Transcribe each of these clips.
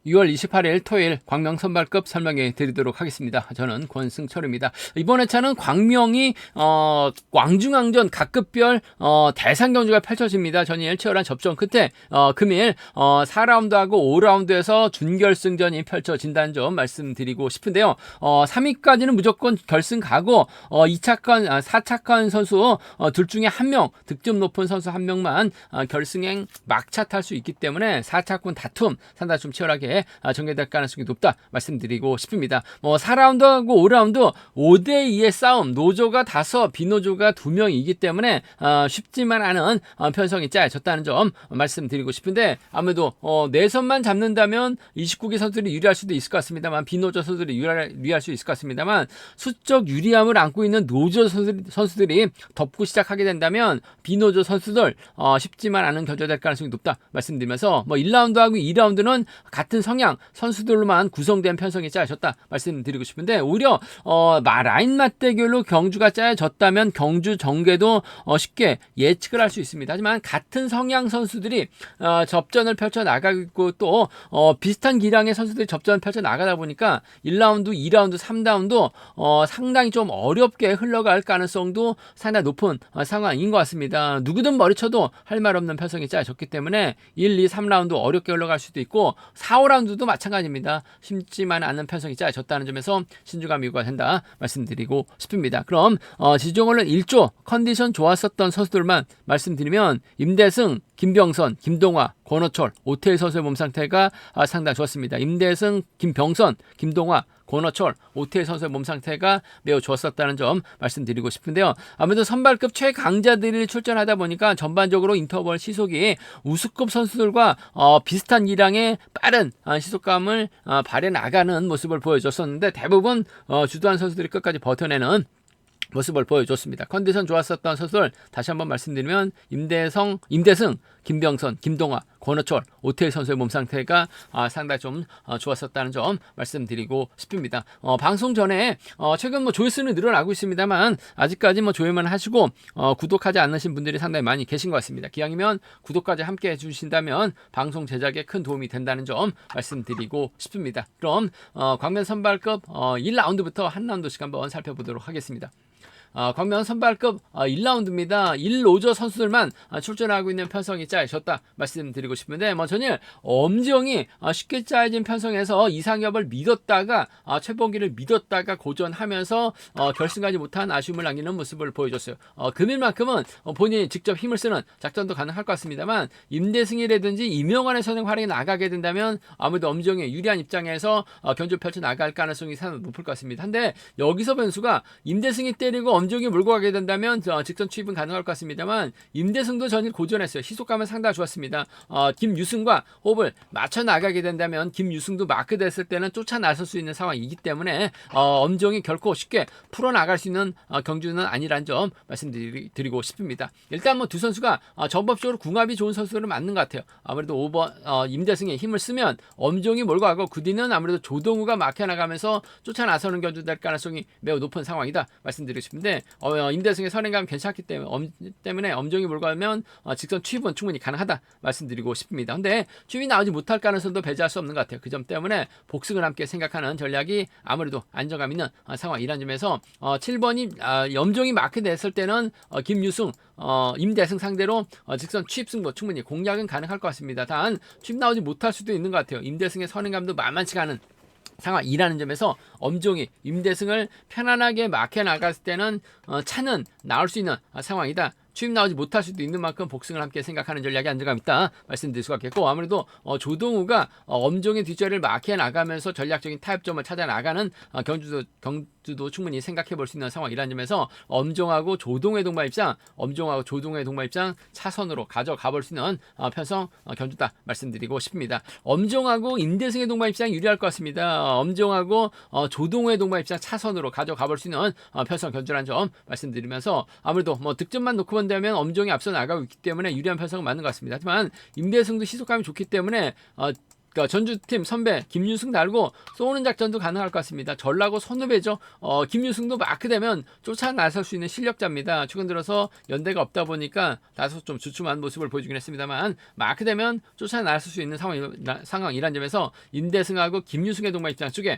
6월 28일 토요일 광명 선발급 설명해 드리도록 하겠습니다. 저는 권승철입니다. 이번 회차는 광명이 광중왕전 각급별 대상 경주가 펼쳐집니다. 전일 치열한 접전 끝에 금일 4라운드하고 5라운드에서 준결승전이 펼쳐진다는 점 말씀드리고 싶은데요. 3위까지는 무조건 결승 가고 2차권, 4차권 선수 둘 중에 한 명, 득점 높은 선수 한 명만 결승행 막차 탈 수 있기 때문에 4차권 다툼 상당히 좀 치열하게 전개될 가능성이 높다 말씀드리고 싶습니다. 4라운드하고 5라운드 5대2의 싸움, 노조가 5, 비노조가 2명이기 때문에 쉽지만 않은 편성이 짜여졌다는 점 말씀드리고 싶은데, 아무래도 내선만 잡는다면 29기 선수들이 유리할 수도 있을 것 같습니다만, 비노조 선수들이 유리할 수 있을 것 같습니다만, 수적 유리함을 안고 있는 노조 선수들이 덮고 시작하게 된다면 비노조 선수들 쉽지만 않은 견제될 가능성이 높다 말씀드리면서, 1라운드하고 2라운드는 같은 성향 선수들로만 구성된 편성이 짜여졌다 말씀드리고 싶은데, 오히려 라인 맞대결로 경주가 짜여졌다면 경주 전개도 쉽게 예측을 할 수 있습니다. 하지만 같은 성향 선수들이 접전을 펼쳐 나가고 있고, 또 비슷한 기량의 선수들이 접전을 펼쳐 나가다 보니까 1라운드, 2라운드, 3라운드 상당히 좀 어렵게 흘러갈 가능성도 상당히 높은 상황인 것 같습니다. 누구든 머리쳐도 할 말 없는 편성이 짜여졌기 때문에 1, 2, 3라운드 어렵게 흘러갈 수도 있고, 4, 5라운드도 마찬가지입니다. 쉽지만 않은 편성이 짜여졌다는 점에서 신중함이 요구가 된다 말씀드리고 싶습니다. 그럼 지정언론 1조 컨디션 좋았었던 선수들만 말씀드리면, 임대승, 김병선, 김동화, 권호철, 오태일 선수의 몸 상태가 상당히 좋았습니다. 임대승, 김병선, 김동화, 권호철, 오태일 선수의 몸 상태가 매우 좋았었다는 점 말씀드리고 싶은데요. 아무래도 선발급 최강자들이 출전하다 보니까 전반적으로 인터벌 시속이 우수급 선수들과 비슷한 기량의 빠른 시속감을 발휘해 나가는 모습을 보여줬었는데, 대부분 주도한 선수들이 끝까지 버텨내는 모습을 보여줬습니다. 컨디션 좋았었던 선수들 다시 한번 말씀드리면, 임대승, 김병선, 김동화, 권호철, 오태일 선수의 몸 상태가 상당히 좀 좋았었다는 점 말씀드리고 싶습니다. 방송 전에 최근 조회수는 늘어나고 있습니다만, 아직까지 조회만 하시고 구독하지 않으신 분들이 상당히 많이 계신 것 같습니다. 기왕이면 구독까지 함께 해주신다면 방송 제작에 큰 도움이 된다는 점 말씀드리고 싶습니다. 그럼 광면 선발급 1라운드부터 한 라운드씩 한번 살펴보도록 하겠습니다. 광명 선발급 1라운드입니다. 1로저 선수들만 출전하고 있는 편성이 짜여졌다 말씀드리고 싶은데, 전일 엄지영이 쉽게 짜여진 편성에서 이상엽을 믿었다가 최봉기를 믿었다가 고전하면서 결승하지 못한 아쉬움을 남기는 모습을 보여줬어요. 금일만큼은 본인이 직접 힘을 쓰는 작전도 가능할 것 같습니다만, 임대승이라든지 이명환의 선행 활약이 나가게 된다면 아무래도 엄지영의 유리한 입장에서 견주 펼쳐 나갈 가능성이 상당히 높을 것 같습니다. 한데 여기서 변수가, 임대승이 때리고 엄정이 몰고 가게 된다면 직선 추입은 가능할 것 같습니다만, 임대승도 전일 고전했어요. 시속감은 상당히 좋았습니다. 김유승과 호흡을 맞춰 나가게 된다면 김유승도 마크 됐을 때는 쫓아 나설 수 있는 상황이기 때문에 엄정이 결코 쉽게 풀어나갈 수 있는 경주는 아니란 점 말씀드리고 싶습니다. 일단 두 선수가 전법적으로 궁합이 좋은 선수를 맞는 것 같아요. 아무래도 5번 임대승의 힘을 쓰면 엄정이 몰고 가고, 그 뒤는 아무래도 조동우가 막혀 나가면서 쫓아 나서는 경주 될 가능성이 매우 높은 상황이다 말씀드리고 싶은데, 임대승의 선행감이 괜찮기 때문에 엄정이 몰고 가면 직선 추입은 충분히 가능하다 말씀드리고 싶습니다. 근데 추입이 나오지 못할 가능성도 배제할 수 없는 것 같아요. 그 점 때문에 복승을 함께 생각하는 전략이 아무래도 안정감 있는 상황이라는 점에서 7번이 엄정이 마크됐을 때는 김유승, 임대승 상대로 직선 추입 승부 충분히 공략은 가능할 것 같습니다. 단 추입 나오지 못할 수도 있는 것 같아요. 임대승의 선행감도 만만치가 않은 상황이라는 점에서 엄종이 임대승을 편안하게 막혀 나갔을 때는 차는 나올 수 있는 상황이다. 추입 나오지 못할 수도 있는 만큼 복승을 함께 생각하는 전략이 안정감 있다 말씀드릴 수가 있겠고, 아무래도 조동우가 엄종의 뒷자리를 막혀 나가면서 전략적인 타협점을 찾아 나가는 경주도 충분히 생각해 볼 수 있는 상황이라는 점에서 엄종하고 조동우의 동반 입장 차선으로 가져가 볼 수 있는 편성 경주다 말씀드리고 싶습니다. 엄종하고 임대승의 동반 입장이 유리할 것 같습니다. 엄종하고 조동우의 동반 입장 차선으로 가져가 볼 수 있는 편성 견주라는 점 말씀드리면서, 아무래도 득점만 놓고 본다면 엄종이 앞서 나가고 있기 때문에 유리한 편성은 맞는 것 같습니다. 하지만 임대승도 시속감이 좋기 때문에 전주팀 선배 김유승 달고 쏘는 작전도 가능할 것 같습니다. 전라고 선후배죠. 김유승도 마크되면 쫓아 나설 수 있는 실력자입니다. 최근 들어서 연대가 없다 보니까 다소 좀 주춤한 모습을 보여주긴 했습니다만 마크되면 쫓아 나설 수 있는 상황이란 점에서 임대승하고 김유승의 동반 입장 쪽에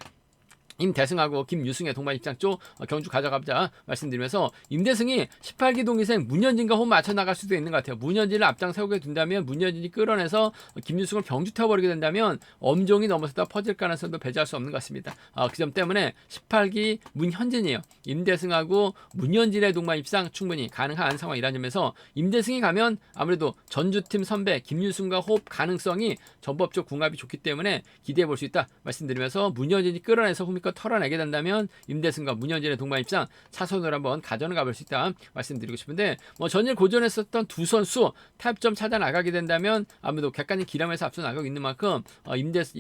임대승하고 김유승의 동반 입장 쪽 경주 가져가자 말씀드리면서 임대승이 18기 동기생 문현진과 호흡 맞춰 나갈 수도 있는 것 같아요. 문현진을 앞장 세우게 된다면 문현진이 끌어내서 김유승을 병주 태워버리게 된다면 엄종이 넘어서다 퍼질 가능성도 배제할 수 없는 것 같습니다. 그 점 때문에 18기 문현진이에요. 임대승하고 문현진의 동반 입장 충분히 가능한 상황이라는 점에서 임대승이 가면 아무래도 전주팀 선배 김유승과 호흡 가능성이 전법적 궁합이 좋기 때문에 기대해 볼 수 있다 말씀드리면서 문현진이 끌어내서 후미껏 털어내게 된다면 임대승과 문현진의 동반 입장 차선으로 한번 가져는 가볼 수 있다 말씀드리고 싶은데 전일 고전했었던 두 선수 타협점 찾아 나가게 된다면 아무래도 객관적 기량에서 앞서 나가고 있는 만큼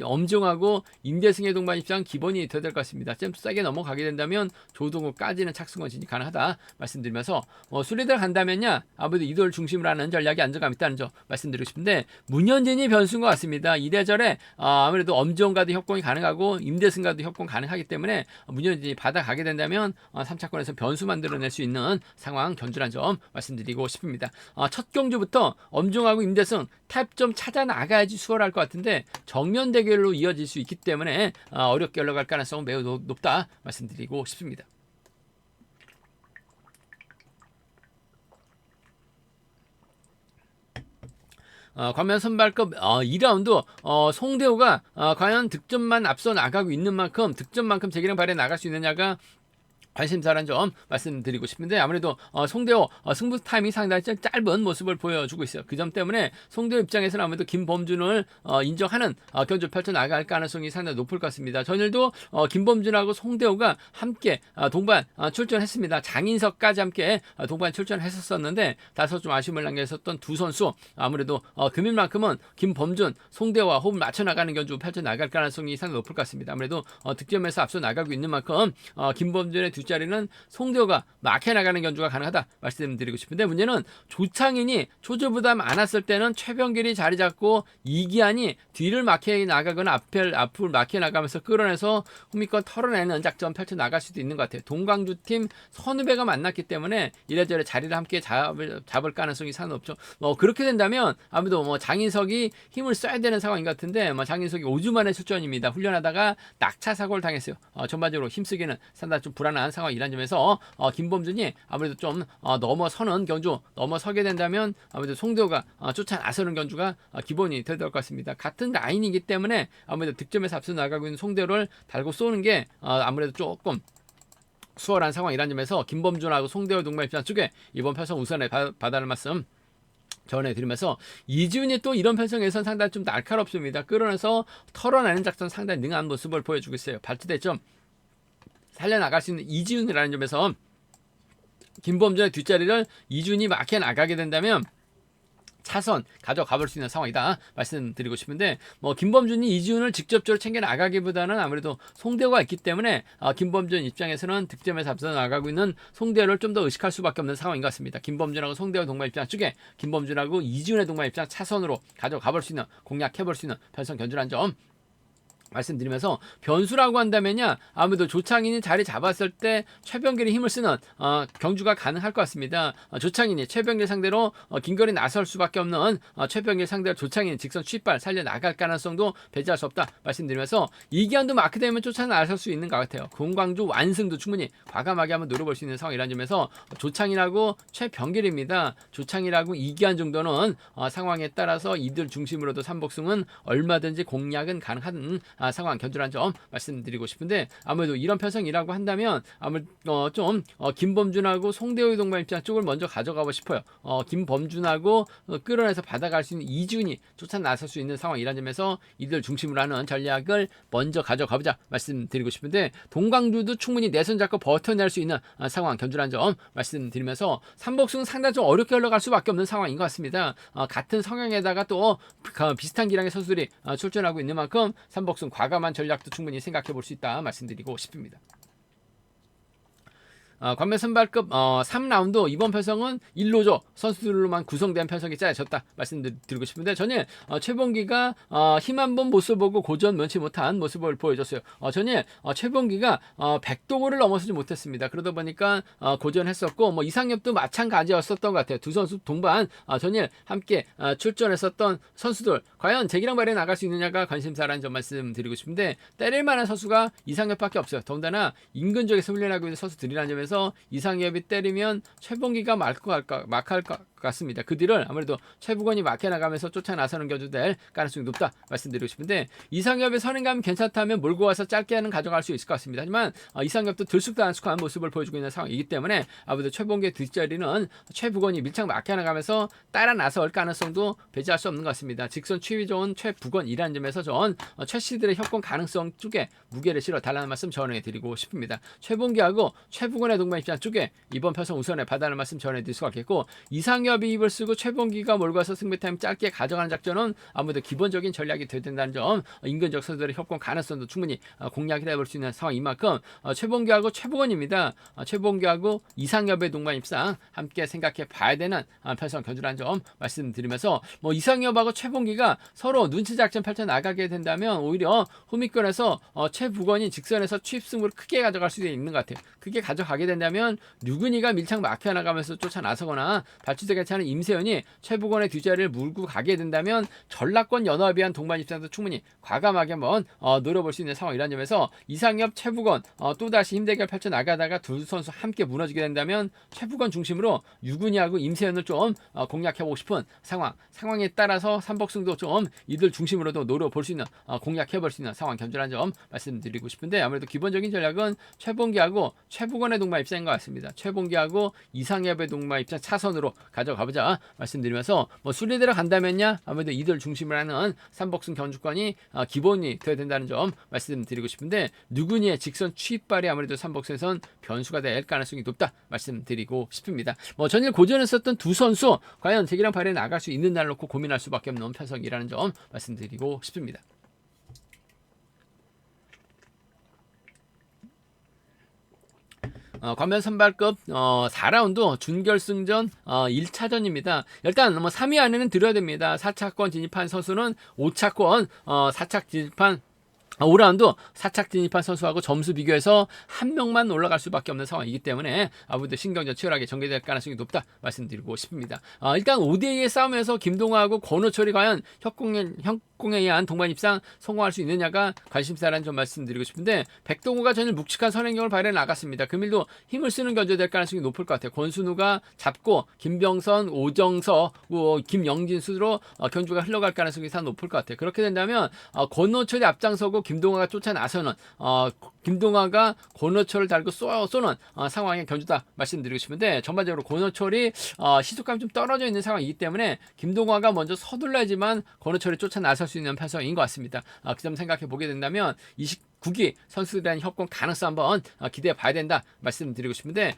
엄종하고 임대승의 동반 입장 기본이 돼야 될 것 같습니다. 좀 세게 넘어가게 된다면 조동욱까지는 착승원 진입 가능하다 말씀드리면서 순리대로 간다면야 아무래도 이돌 중심으로 하는 전략이 안정감 있다는 점 말씀드리고 싶은데 문현진이 변수인 것 같습니다. 이래저래 아무래도 엄종과도 협공이 가능하고 임대승과도 협공 가능하기 때문에 문현진이 받아가게 된다면 3차권에서 변수 만들어낼 수 있는 상황 견주란 점 말씀드리고 싶습니다. 첫 경주부터 엄종하고 임대승 타협점 찾아 나가야지 수월할 것 같은데 정면 대결로 이어질 수 있기 때문에 어렵게 흘러갈 가능성은 매우 높다 말씀드리고 싶습니다. 과연 선발급 2라운드 송대호가 과연 득점만 앞서 나가고 있는 만큼 득점만큼 제기량 발에 나갈 수 있느냐가 관심사란 점 말씀드리고 싶은데 아무래도 송대호 승부 타임이 상당히 짧은 모습을 보여주고 있어요. 그 점 때문에 송대호 입장에서는 아무래도 김범준을 인정하는 견주 펼쳐나갈 가능성이 상당히 높을 것 같습니다. 전일도 김범준하고 송대호가 함께 동반 출전했습니다. 장인석까지 함께 동반 출전했었는데 다소 좀 아쉬움을 남겼었던 두 선수 아무래도 금일만큼은 김범준, 송대호와 호흡을 맞춰나가는 견주 펼쳐나갈 가능성이 상당히 높을 것 같습니다. 아무래도 득점에서 앞서 나가고 있는 만큼 김범준의 두 자리는 송대호가 막혀 나가는 견주가 가능하다 말씀드리고 싶은데 문제는 조창인이 초조보다 많았을 때는 최병길이 자리 잡고 이기한이 뒤를 막혀 나가거나 앞을 막혀 나가면서 끌어내서 후미권 털어내는 작전 펼쳐 나갈 수도 있는 것 같아요. 동광주팀 선후배가 만났기 때문에 이래저래 자리를 함께 잡을 가능성이 상당히 높죠. 그렇게 된다면 아무래도 장인석이 힘을 써야 되는 상황인 것 같은데 장인석이 5주 만에 출전입니다. 훈련하다가 낙차 사고를 당했어요. 전반적으로 힘쓰기는 상당히 좀 불안한 상황이란 점에서 김범준이 아무래도 좀 넘어서는 견주 넘어서게 된다면 아무래도 송대호가 쫓아 나서는 견주가 기본이 될 것 같습니다. 같은 라인이기 때문에 아무래도 득점에서 앞서 나가고 있는 송대호를 달고 쏘는 게 아무래도 조금 수월한 상황이란 점에서 김범준하고 송대호 동반 입장 쪽에 이번 편성 우선에 받아낼 말씀 전해드리면서 이지훈이 또 이런 편성에선 상당히 좀 날카롭습니다. 끌어내서 털어내는 작전 상당히 능한 모습을 보여주고 있어요. 발트대점 살려나갈 수 있는 이지훈이라는 점에서 김범준의 뒷자리를 이지훈이 막혀 나가게 된다면 차선 가져가 볼 수 있는 상황이다 말씀드리고 싶은데 김범준이 이지훈을 직접적으로 챙겨 나가기보다는 아무래도 송대호가 있기 때문에 김범준 입장에서는 득점에서 앞서 나가고 있는 송대호를 좀 더 의식할 수밖에 없는 상황인 것 같습니다. 김범준하고 송대호 동반 입장 쪽에 김범준하고 이지훈의 동반 입장 차선으로 가져가 볼 수 있는 공략해 볼 수 있는 편성 견주란 점 말씀드리면서 변수라고 한다면요 아무래도 조창인이 자리 잡았을 때 최병길이 힘을 쓰는 경주가 가능할 것 같습니다. 조창인이 최병길 상대로 긴거리 나설 수밖에 없는 최병길 상대로 조창인이 직선 취발 살려 나갈 가능성도 배제할 수 없다 말씀드리면서 이기한도 마크되면 쫓아 나설 수 있는 것 같아요. 공광주 완승도 충분히 과감하게 한번 노려볼 수 있는 상황이라는 점에서 조창인하고 최병길입니다. 조창인하고 이기한 정도는 상황에 따라서 이들 중심으로도 삼복승은 얼마든지 공략은 가능한 상황 견주란 점 말씀드리고 싶은데 아무래도 이런 편성이라고 한다면 아무래도 좀 김범준하고 송대호의 동반 입장 쪽을 먼저 가져가고 싶어요. 김범준하고 끌어내서 받아갈 수 있는 이준이 쫓아 나설 수 있는 상황이란 점에서 이들 중심으로 하는 전략을 먼저 가져가보자 말씀드리고 싶은데 동광주도 충분히 내선 잡고 버텨낼 수 있는 상황 견주란 점 말씀드리면서 삼복승은 상당히 좀 어렵게 흘러갈 수밖에 없는 상황인 것 같습니다. 같은 성향에다가 또 비슷한 기량의 선수들이 출전하고 있는 만큼 삼복승 과감한 전략도 충분히 생각해 볼 수 있다 말씀드리고 싶습니다. 광명 선발급 3라운드 이번 편성은 1로조 선수들로만 구성된 편성이 짜여졌다 말씀드리고 싶은데 전일 최봉기가 힘 한번 못 써보고 고전 면치 못한 모습을 보여줬어요. 전일 최봉기가 백동호를 넘어서지 못했습니다. 그러다 보니까 고전했었고 뭐 이상엽도 마찬가지였었던 것 같아요. 두 선수 동반 전일 함께 출전했었던 선수들 과연 재기랑 발에 나갈 수 있느냐가 관심사라는 점 말씀드리고 싶은데 때릴 만한 선수가 이상엽밖에 없어요. 더군다나 인근 쪽에서 훈련하고 있는 선수들이라는 점에서 이상엽이 때리면 최봉기가 막할 것 같습니다. 그 뒤를 아무래도 최부건이 막혀나가면서 쫓아 나서는 경주 될 가능성이 높다 말씀드리고 싶은데 이상엽의 선행감이 괜찮다면 몰고 와서 짧게 하는 가져갈 수 있을 것 같습니다. 하지만 이상엽도 들쑥날쑥한 모습을 보여주고 있는 상황이기 때문에 아무래도 최봉기의 뒷자리는 최부건이 밀착 막혀나가면서 따라 나설 가능성도 배제할 수 없는 것 같습니다. 직선 취위 좋은 최부건이라는 점에서 전 최씨들의 협공 가능성 쪽에 무게를 실어 달라는 말씀 전해드리고 싶습니다. 최봉기하고 최부건의 동반 입장 쪽에 이번 편성 우선에 받아라는 말씀 전해드릴 수가 있겠고 이상엽이 입을 쓰고 최봉기가 몰고 와서 승부 타임 짧게 가져가는 작전은 아무래도 기본적인 전략이 되어야 된다는 점 인근적 선수들의 협공 가능성도 충분히 공략을 해볼 수 있는 상황인 만큼 최봉기하고 최부건입니다. 최봉기하고 이상엽의 동반 입상 함께 생각해 봐야 되는 편성 견주라는 점 말씀드리면서 뭐 이상엽하고 최봉기가 서로 눈치 작전 펼쳐 나가게 된다면 오히려 후미권에서 최부건이 직선에서 취입 승부를 크게 가져갈 수도 있는 것 같아요. 크게 가져가게 된다면 류근이가 밀착 막혀 나가면서 쫓아 나서거나 발주대 괜찮은 임세현이 최부건의 뒷자리를 물고 가게 된다면 전라권 연합에 대한 동반 입장도 충분히 과감하게 한번 노려볼 수 있는 상황이라는 점에서 이상엽, 최부건 또다시 힘대결 펼쳐 나가다가 두 선수 함께 무너지게 된다면 최부건 중심으로 유근이하고 임세현을 좀 공략해보고 싶은 상황에 따라서 삼복승도 좀 이들 중심으로도 노려볼 수 있는 공략해볼 수 있는 상황 견주라는 점 말씀드리고 싶은데 아무래도 기본적인 전략은 최봉기하고 최부건의 동반 입장인 것 같습니다. 최봉기하고 이상엽의 동반 입장 차선으로 가져가보자 말씀드리면서 뭐 순리대로 간다면야 아무래도 이들 중심으로 하는 삼복승 견주권이 기본이 되어야 된다는 점 말씀드리고 싶은데 누구니의 직선 취입발이 아무래도 삼복승에선 변수가 될 가능성이 높다 말씀드리고 싶습니다. 뭐 전일 고전했었던 두 선수 과연 재기랑 발에 나갈 수 있는 날 놓고 고민할 수밖에 없는 편성이라는 점 말씀드리고 싶습니다. 광면 선발급 4라운드 준결승전 1차전입니다. 일단 뭐 3위 안에는 들어야 됩니다. 4차권 진입한 선수는 5차권 4착 진입한 5라운드 4착 진입한 선수하고 점수 비교해서 한 명만 올라갈 수밖에 없는 상황이기 때문에 아무래도 신경전 치열하게 전개될 가능성이 높다 말씀드리고 싶습니다. 일단 5대2의 싸움에서 김동하고 권호철이 과연 협공에 의한 동반 입상 성공할 수 있느냐가 관심사라는 점 말씀드리고 싶은데 백동호가 전일 묵직한 선행력을 발휘해 나갔습니다. 금일도 힘을 쓰는 견제될 가능성이 높을 것 같아요. 권순우가 잡고 김병선, 오정석, 김영진 수로 견주가 흘러갈 가능성이 상 높을 것 같아요. 그렇게 된다면 권호철이 앞장서고 김동하가 쫓아 나서는 김동하가 권호철을 달고 쏘는 상황의 견주다 말씀드리고 싶은데 전반적으로 권호철이 시속감이 좀 떨어져 있는 상황이기 때문에 김동하가 먼저 서둘러야지만 권호철이 쫓아 나설 수 있는 편성인 것 같습니다. 그 점 생각해 보게 된다면 29기 선수들에 대한 협공 가능성 한번 기대해 봐야 된다 말씀드리고 싶은데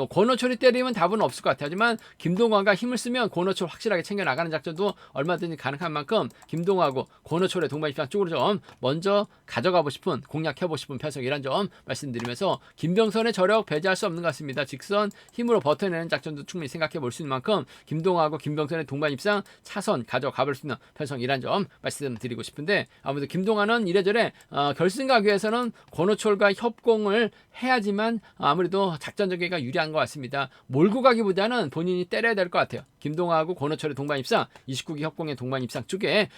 권호철이 때리면 답은 없을 것 같아요. 하지만 김동화가 힘을 쓰면 권호철 확실하게 챙겨 나가는 작전도 얼마든지 가능한 만큼 김동화하고 권호철의 동반 입장 쪽으로 좀 먼저 가져가고 싶은 공략해보고 싶은 편성이란 점 말씀드리면서 김병선의 저력 배제할 수 없는 것 같습니다. 직선 힘으로 버텨내는 작전도 충분히 생각해 볼 수 있는 만큼 김동화하고 김병선의 동반 입장 차선 가져가 볼 수 있는 편성이란 점 말씀드리고 싶은데 아무래도 김동화는 이래저래 결승 가기 위해서는 권호철과 협공을 해야지만 아무래도 작전 전개가 유리한 것 같습니다. 몰고 가기보다는 본인이 때려야 될 것 같아요. 김동하고 권호철의 동반 입상, 29기 협공의 동반 입상 쪽에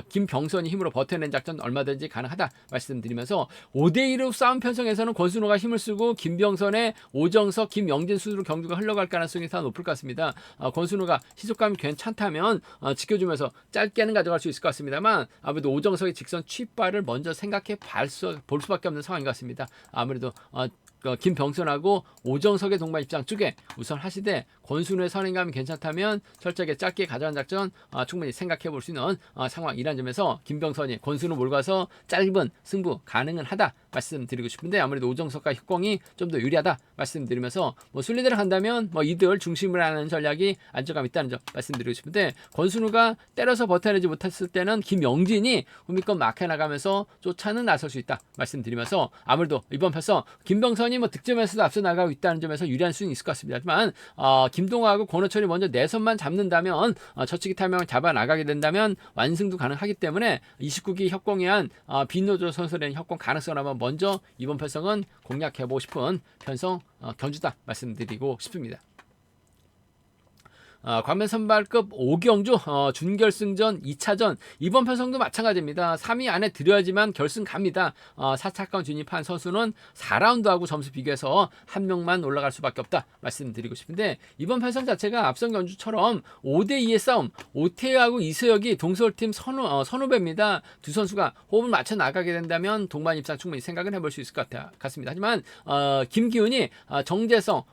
김병선이 힘으로 버텨낸 작전 얼마든지 가능하다 말씀드리면서 5대2로 싸움 편성에서는 권순호가 힘을 쓰고 김병선의 오정석, 김영진 수로 경주가 흘러갈 가능성이 더 높을 것 같습니다. 권순호가 시속감이 괜찮다면 지켜주면서 짧게는 가져갈 수 있을 것 같습니다만 아무래도 오정석의 직선 취입발을 먼저 생각해 볼 수밖에 없는 상황인 것 같습니다. 아무래도 김병선하고 오정석의 동반 입장 쪽에 우선 하시되 권순우의 선행감이 괜찮다면 철저하게 짧게 가져간 작전 충분히 생각해 볼 수 있는 상황이란 점에서 김병선이 권순우 몰고 가서 짧은 승부 가능은 하다 말씀드리고 싶은데 아무래도 오정석과 협공이 좀 더 유리하다 말씀드리면서 뭐 순리대로 간다면 뭐 이들 중심으로 하는 전략이 안정감 있다는 점 말씀드리고 싶은데 권순우가 때려서 버텨내지 못했을 때는 김영진이 후미권 막혀 나가면서 쫓아는 나설 수 있다 말씀드리면서 아무래도 이번 패서 김병선이 뭐 득점에서도 앞서 나가고 있다는 점에서 유리한 수는 있을 것 같습니다. 하지만 김동하고 권호철이 먼저 내선만 잡는다면 저치기 타이밍을 잡아 나가게 된다면 완승도 가능하기 때문에 29기 협공에 한 빈노조 선수라는 협공 가능성을 한번 먼저 이번 편성은 공략해보고 싶은 편성 견주다 말씀드리고 싶습니다. 광면 선발급 5경주 준결승전 2차전 이번 편성도 마찬가지입니다. 3위 안에 들어야지만 결승 갑니다. 4차권 진입한 선수는 4라운드하고 점수 비교해서 한 명만 올라갈 수밖에 없다 말씀드리고 싶은데 이번 편성 자체가 앞선 경주처럼 5대2의 싸움 오태하고 이수혁이 동서울팀 선후배입니다. 두 선수가 호흡을 맞춰 나가게 된다면 동반 입상 충분히 생각을 해볼 수 있을 것 같습니다. 하지만 김기훈이 정재성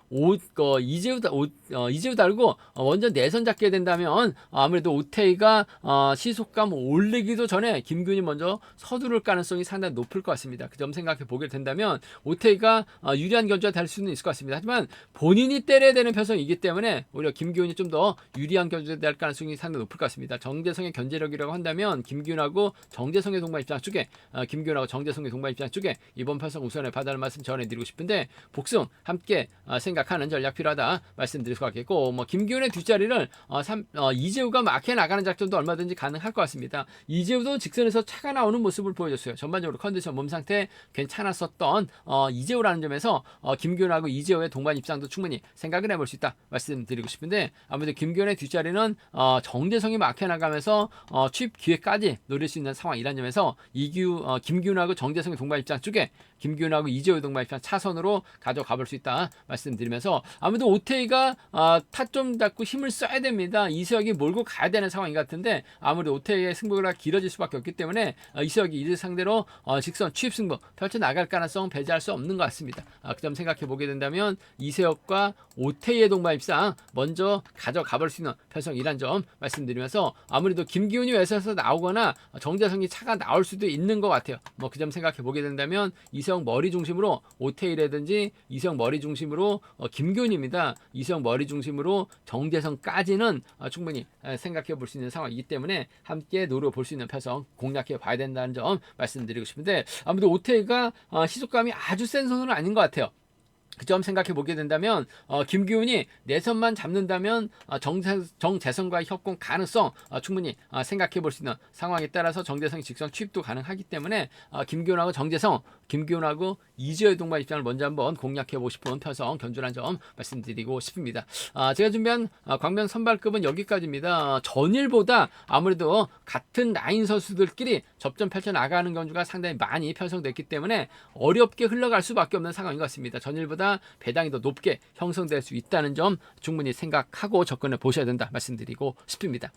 이재우 달고 먼저 내선 잡게 된다면 아무래도 오태이가 시속감 올리기도 전에 김균이 먼저 서두를 가능성이 상당히 높을 것 같습니다. 그 점 생각해 보게 된다면 오태이가 유리한 견주가 될 수는 있을 것 같습니다. 하지만 본인이 때려야 되는 편성이기 때문에 오히려 김균이 좀 더 유리한 견주가 될 가능성이 상당히 높을 것 같습니다. 정재성의 견제력이라고 한다면 김균하고 정재성의 동반 입장 쪽에 김균하고 정재성의 동반 입장 쪽에 이번 편성 우선에 받아는 말씀 전해드리고 싶은데 복승 함께 생각하는 전략 필요하다 말씀드릴 수 같겠고 뭐 김기훈의 뒷자리를 이재우가 막혀 나가는 작전도 얼마든지 가능할 것 같습니다. 이재우도 직선에서 차가 나오는 모습을 보여줬어요. 전반적으로 컨디션 몸 상태 괜찮았었던 이재우라는 점에서 김기훈하고 이재우의 동반 입장도 충분히 생각을 해볼 수 있다 말씀드리고 싶은데 아무래도 김기훈의 뒷자리는 정재성이 막혀 나가면서 취입 기회까지 노릴 수 있는 상황이라는 점에서 김기훈하고 정재성의 동반 입장 쪽에 김기훈하고 이재우 동반 입장 차선으로 가져가 볼 수 있다 말씀드리면서 아무래도 오태이가 탓 좀 잡고 힘을 써야 됩니다. 이수혁이 몰고 가야 되는 상황인 것 같은데 아무래도 오태이의 승부가 길어질 수밖에 없기 때문에 이수혁이 이를 상대로 직선 취입 승부 펼쳐 나갈 가능성 배제할 수 없는 것 같습니다. 그 점 생각해 보게 된다면 이수혁과 오태이의 동반 입상 먼저 가져가 볼 수 있는 편성이란 점 말씀드리면서 아무래도 김기훈이 외선에서 나오거나 정재성이 차가 나올 수도 있는 것 같아요. 뭐 그 점 생각해 보게 된다면 이수혁 머리 중심으로 오태이라든지 이수혁 머리 중심으로 김기훈입니다. 이수혁 머리 중심으로 정재성까지는 충분히 생각해 볼 수 있는 상황이기 때문에 함께 노려볼 수 있는 편성 공략해 봐야 된다는 점 말씀드리고 싶은데 아무래도 오태이가 시속감이 아주 센 선수는 아닌 것 같아요. 그 점 생각해 보게 된다면 김기훈이 내선만 잡는다면 정재성과의 협공 가능성 충분히 생각해 볼 수 있는 상황에 따라서 정재성이 직선 취입도 가능하기 때문에 김기훈하고 정재성, 김기훈하고 이재호의 동반 입장을 먼저 한번 공략해 보고 싶은 편성 견주란 점 말씀드리고 싶습니다. 제가 준비한 광명 선발급은 여기까지입니다. 전일보다 아무래도 같은 라인 선수들끼리 접전 펼쳐 나가는 견주가 상당히 많이 편성됐기 때문에 어렵게 흘러갈 수밖에 없는 상황인 것 같습니다. 전일보다 배당이 더 높게 형성될 수 있다는 점 충분히 생각하고 접근해 보셔야 된다 말씀드리고 싶습니다.